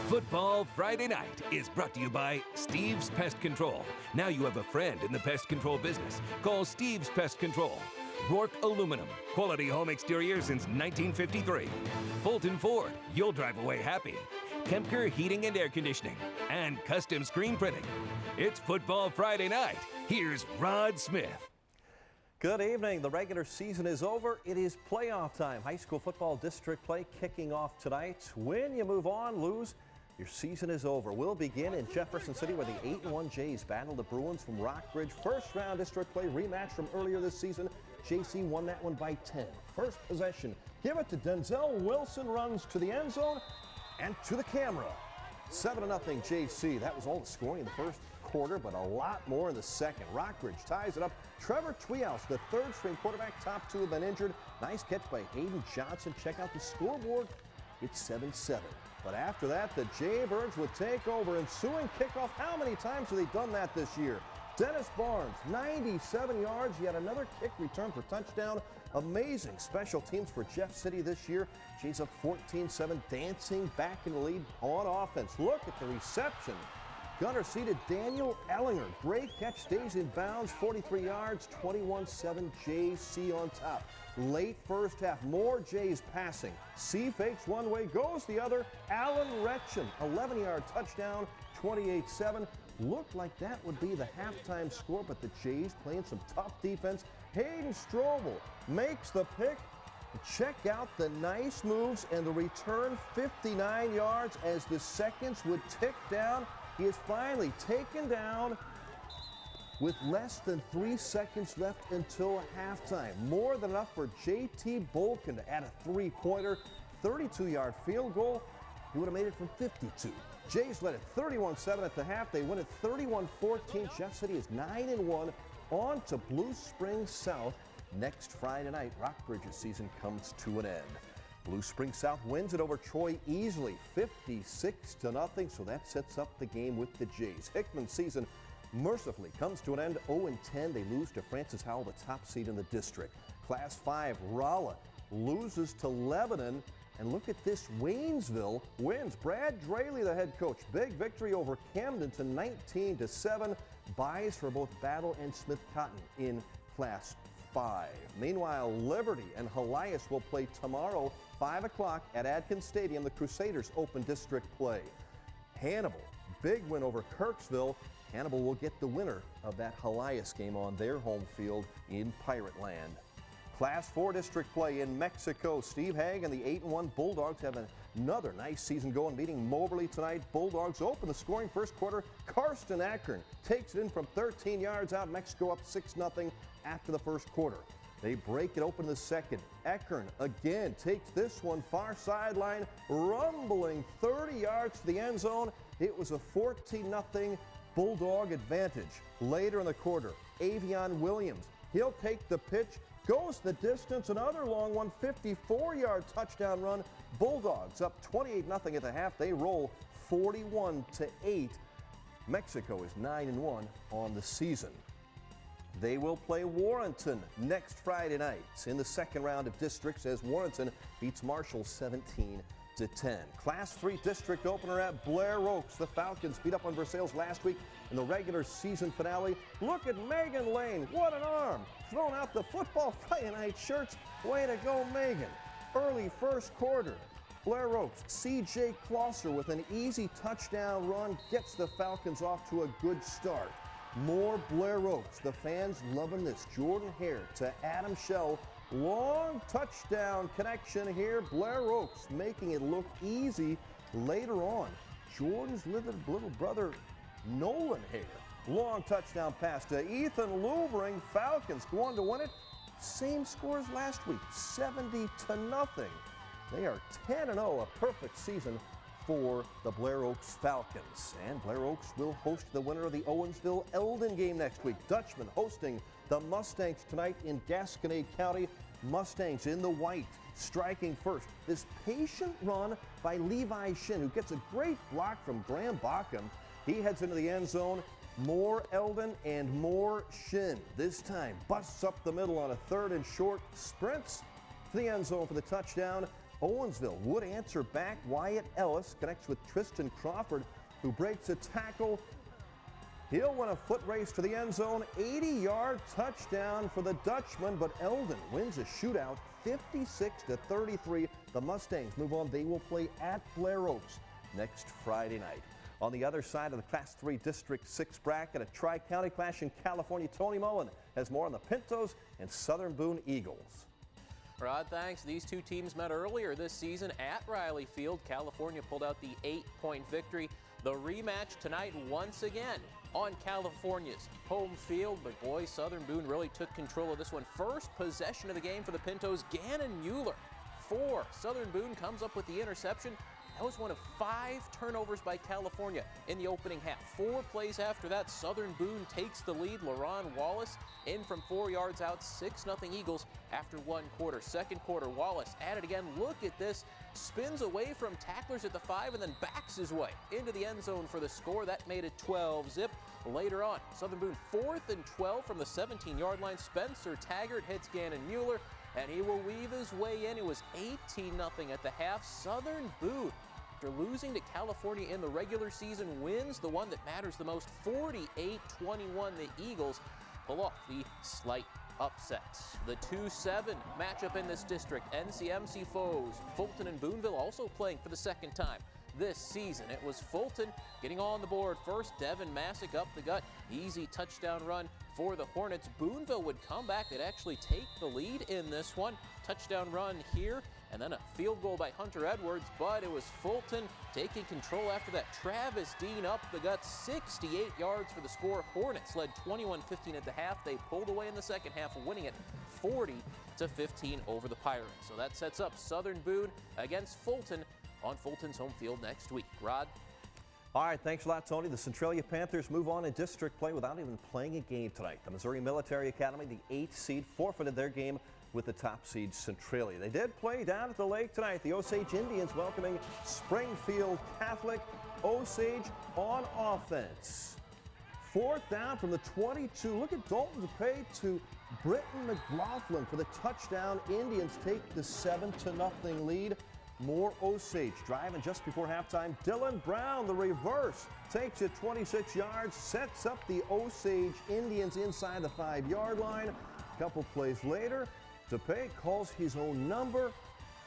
Football Friday Night is brought to you by Steve's Pest Control. Now you have a friend in the pest control business. Call Steve's Pest Control. Rourke Aluminum, quality home exterior since 1953. Fulton Ford, you'll drive away happy. Kempker Heating and Air Conditioning. And custom screen printing. It's Football Friday Night. Here's Rod Smith. Good evening. The regular season is over. It is playoff time. High school football district play kicking off tonight. Win, you move on. Lose, your season is over. We'll begin in Jefferson City where the 8-1 Jays battle the Bruins from Rockbridge. First round district play rematch from earlier this season. JC won that one by 10. First possession, give it to Denzel Wilson, runs to the end zone and to the camera. 7-0 JC. That was all the scoring in the first quarter, but a lot more in the second. Rockbridge ties it up. Trevor Tweehouse, the third string quarterback, top two have been injured. Nice catch by Hayden Johnson. Check out the scoreboard. It's 7-7. But after that, the Jaybirds would take over. Ensuing kickoff. How many times have they done that this year? Dennis Barnes, 97 yards, yet another kick return for touchdown. Amazing special teams for Jeff City this year. Jays up 14-7, dancing back in the lead on offense. Look at the reception. Gunner seated Daniel Ellinger. Great catch, stays in bounds, 43 yards, 21-7 JC on top. Late first half, more Jays passing. C fakes one way, goes the other. Alan Retchen, 11-yard touchdown, 28-7. Looked like that would be the halftime score, but the Jays playing some tough defense. Hayden Strobel makes the pick. Check out the nice moves and the return, 59 yards as the seconds would tick down. He is finally taken down with less than 3 seconds left until halftime. More than enough for J.T. Bolkin to add a three-pointer, 32-yard field goal. He would have made it from 52. Jays led it 31-7 at the half. They win it 31-14. Jeff City is 9-1 on to Blue Springs South next Friday night. Rockbridge's season comes to an end. Blue Springs South wins it over Troy easily, 56-0, so that sets up the game with the Jays. Hickman's season mercifully comes to an end, 0-10. They lose to Francis Howell, the top seed in the district. Class 5, Rolla loses to Lebanon. And look at this, Waynesville wins. Brad Draley, the head coach. Big victory over Camden to 19-7. Buys for both Battle and Smith Cotton in Class 5. Meanwhile, Liberty and Helias will play tomorrow, 5 o'clock at Adkins Stadium. The Crusaders open district play. Hannibal, big win over Kirksville. Hannibal will get the winner of that Helias game on their home field in Pirate Land. Class 4 district play in Mexico. Steve Haig and the 8-1 Bulldogs have another nice season going, meeting Moberly tonight. Bulldogs open the scoring first quarter. Karsten Ackern takes it in from 13 yards out. Mexico up 6-0 after the first quarter. They break it open in the second. Ackern again takes this one far sideline, rumbling 30 yards to the end zone. It was a 14-0 Bulldog advantage. Later in the quarter, Avion Williams, he'll take the pitch, goes the distance, another long one, 54-yard touchdown run. Bulldogs up 28-0 at the half. They roll 41-8. Mexico is 9-1 on the season. They will play Warrenton next Friday night in the second round of districts as Warrenton beats Marshall 17-10. Class 3 district opener at Blair Oaks. The Falcons beat up on Versailles last week in the regular season finale. Look at Megan Lane. What an arm. Throwing out the Football Friday Night shirts. Way to go, Megan. Early first quarter. Blair Oaks, C.J. Klosser with an easy touchdown run gets the Falcons off to a good start. More Blair Oaks. The fans loving this. Jordan Hare to Adam Shell. Long touchdown connection here. Blair Oaks making it look easy later on. Jordan's little brother, Nolan Hare. Long touchdown pass to Ethan Lubering. Falcons go on to win it. Same score as last week, 70-0. They are 10-0, a perfect season for the Blair Oaks Falcons. And Blair Oaks will host the winner of the Owensville-Eldon game next week. Dutchman hosting the Mustangs tonight in Gasconade County. Mustangs in the white, striking first. This patient run by Levi Shin, who gets a great block from Graham Bockham. He heads into the end zone. More Eldon and more Shin. This time busts up the middle on a 3rd and short, sprints to the end zone for the touchdown. Owensville would answer back. Wyatt Ellis connects with Tristan Crawford, who breaks a tackle. He'll win a foot race to the end zone. 80-yard touchdown for the Dutchman, but Eldon wins a shootout 56-33. The Mustangs move on. They will play at Blair Oaks next Friday night. On the other side of the Class 3 District 6 bracket, a tri-county clash in California. Tony Mullen has more on the Pintos and Southern Boone Eagles. Rod, thanks. These two teams met earlier this season at Riley Field. California pulled out the 8-point victory. The rematch tonight once again on California's home field. But boy, Southern Boone really took control of this one. First possession of the game for the Pintos, Gannon Mueller. 4. Southern Boone comes up with the interception. That was one of 5 turnovers by California in the opening half. 4 plays after that, Southern Boone takes the lead. LaRon Wallace in from 4 yards out, 6-0 Eagles after 1 quarter. Second quarter, Wallace at it again. Look at this. Spins away from tacklers at the 5 and then backs his way into the end zone for the score. That made it 12-zip. Later on, Southern Boone 4th and 12 from the 17-yard line. Spencer Taggart hits Gannon Mueller, and he will weave his way in. It was 18-0 at the half. Southern Boone, after losing to California in the regular season, wins the one that matters the most, 48-21. The Eagles pull off the slight upset. The 2-7 matchup in this district, NCMC foes, Fulton and Boonville also playing for the second time this season. It was Fulton getting on the board first. Devin Masick up the gut. Easy touchdown run for the Hornets. Boonville would come back. They'd actually take the lead in this one. Touchdown run here, and then a field goal by Hunter Edwards, but it was Fulton taking control after that. Travis Dean up the gut, 68 yards for the score. Hornets led 21-15 at the half. They pulled away in the second half, winning it 40-15 over the Pirates. So that sets up Southern Boone against Fulton on Fulton's home field next week. Rod? All right, thanks a lot, Tony. The Centralia Panthers move on in district play without even playing a game tonight. The Missouri Military Academy, the 8th seed, forfeited their game with the top seed Centralia. They did play down at the lake tonight. The Osage Indians welcoming Springfield Catholic. Osage on offense. 4th down from the 22. Look at Dalton DePay to Britton McLaughlin for the touchdown. Indians take the 7-0 lead. More Osage driving just before halftime. Dylan Brown, the reverse, takes it 26 yards, sets up the Osage Indians inside the 5-yard line. A couple plays later, DePay calls his own number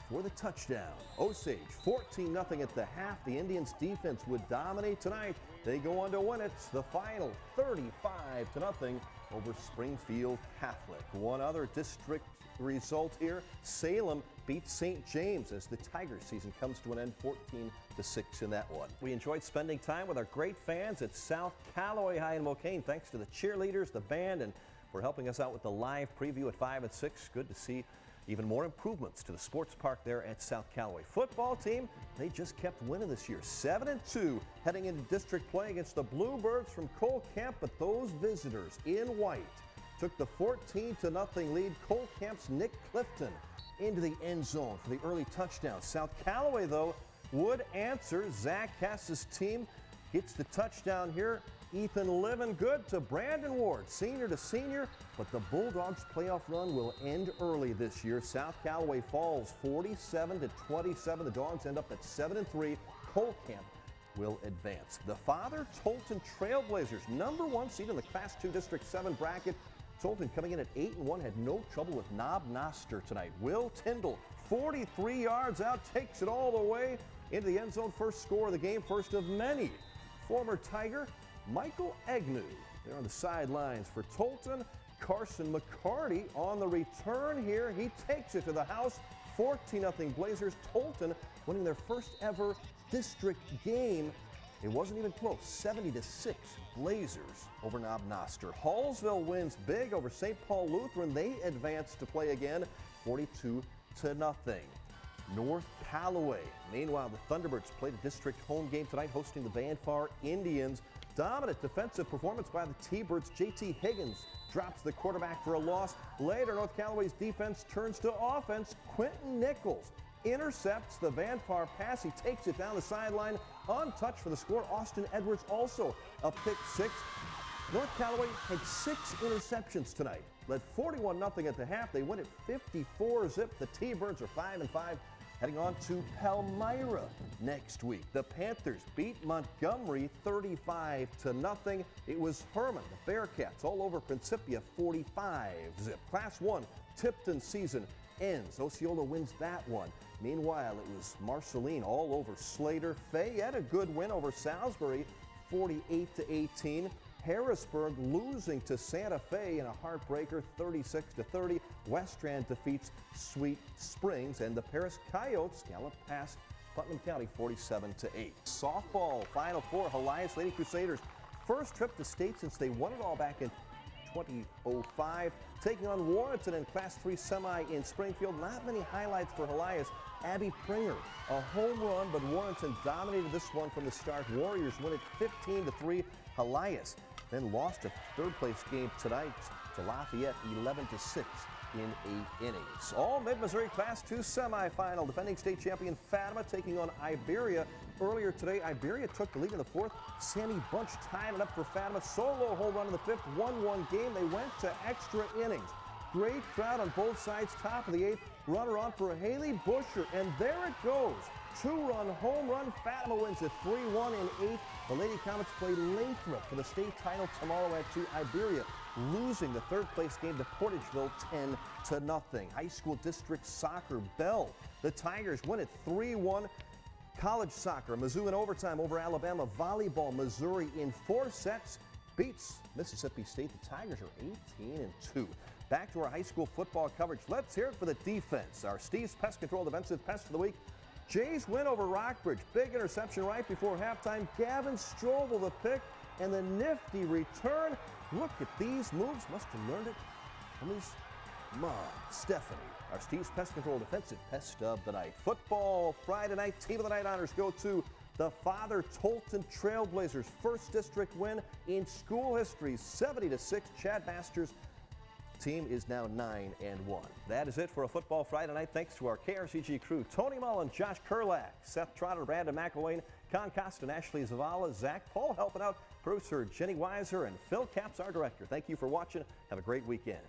for the touchdown. Osage 14-0 at the half. The Indians defense would dominate tonight. They go on to win it. The final 35-0 over Springfield Catholic. One other district result here, Salem beats St. James as the Tiger season comes to an end, 14-6 in that one. We enjoyed spending time with our great fans at South Callaway High in Mocaine. Thanks to the cheerleaders, the band, and for helping us out with the live preview at 5 and 6. Good to see even more improvements to the sports park there at South Callaway. Football team, they just kept winning this year. 7-2 heading into district play against the Bluebirds from Cole Camp, but those visitors in white took the 14-0 lead. Cole Camp's Nick Clifton into the end zone for the early touchdown. South Callaway, though, would answer. Zach Cass's team gets the touchdown here. Ethan Livengood to Brandon Ward, senior to senior, but the Bulldogs' playoff run will end early this year. South Callaway falls 47-27. The Dogs end up at 7-3. Cole Camp will advance. The Father Tolton Trailblazers, #1 seed in the Class 2 District 7 bracket. Tolton coming in at 8-1, had no trouble with Knob Noster tonight. Will Tyndall, 43 yards out, takes it all the way into the end zone. First score of the game, first of many. Former Tiger Michael Agnew there on the sidelines for Tolton. Carson McCarty on the return here. He takes it to the house. 14-0 Blazers. Tolton winning their first ever district game. It wasn't even close. 70-6 Blazers over Knob Noster. Hallsville wins big over St. Paul Lutheran. They advance to play again, 42-0. North Callaway. Meanwhile, the Thunderbirds played a district home game tonight, hosting the Van Far Indians. Dominant defensive performance by the T-Birds. JT Higgins drops the quarterback for a loss. Later, North Callaway's defense turns to offense. Quentin Nichols intercepts the Van Far pass. He takes it down the sideline, untouched for the score. Austin Edwards also a pick six. North Callaway had 6 interceptions tonight. Led 41-0 at the half. They win it 54-zip. The T-Birds are 5-5. Heading on to Palmyra next week. The Panthers beat Montgomery 35-0. It was Herman, the Bearcats, all over Principia 45-zip. Class 1 Tipton season ends. Osceola wins that one. Meanwhile, it was Marceline all over Slater. Fayette a good win over Salisbury 48-18. Harrisburg losing to Santa Fe in a heartbreaker 36-30. Westrand defeats Sweet Springs, and the Paris Coyotes gallop past Putnam County 47-8. Softball Final Four, Elias Lady Crusaders first trip to state since they won it all back in 2005, taking on Warrenton in Class 3 semi in Springfield. Not many highlights for Elias. Abby Pringer, a home run, but Warrenton dominated this one from the start. Warriors win it 15-3. Elias then lost a third-place game tonight to Lafayette 11-6 in 8 innings. All Mid-Missouri Class 2 semifinal. Defending state champion Fatima taking on Iberia. Earlier today, Iberia took the lead in the fourth. Sammy Bunch tied it up for Fatima. Solo home run in the fifth. 1-1 game. They went to extra innings. Great crowd on both sides. Top of the eighth. Runner on for Haley Busher. And there it goes. Two-run home run. Fatima wins it 3-1 in 8. The Lady Comets play Lathrop for the state title tomorrow at 2. Iberia losing the third-place game to Portageville 10-0. High school district soccer, Bell. The Tigers win it 3-1. College soccer, Mizzou in overtime over Alabama. Volleyball, Missouri in 4 sets beats Mississippi State. The Tigers are 18-2. Back to our high school football coverage. Let's hear it for the defense. Our Steve's Pest Control Defensive Pest of the Week. Jays win over Rockbridge. Big interception right before halftime. Gavin Strobel the pick and the nifty return. Look at these moves. Must have learned it from his mom, Stephanie. Our Steve's Pest Control Defensive Pest of the Night. Football Friday night. Team of the Night honors go to the Father Tolton Trailblazers. First district win in school history. 70-6. Chad Masters' team is now 9-1. That is it for a Football Friday night. Thanks to our KRCG crew: Tony Mullen, Josh Kurlak, Seth Trotter, Brandon McElwain, Con Costa, and Ashley Zavala, Zach Paul helping out, producer Jenny Weiser, and Phil Capps, our director. Thank you for watching. Have a great weekend.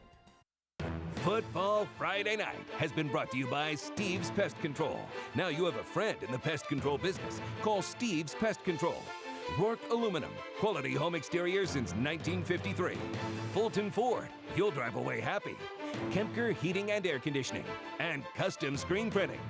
Football Friday Night has been brought to you by Steve's Pest Control. Now you have a friend in the pest control business. Call Steve's Pest Control. Rourke Aluminum, quality home exterior since 1953. Fulton Ford, you'll drive away happy. Kempker Heating and Air Conditioning, and Custom Screen Printing.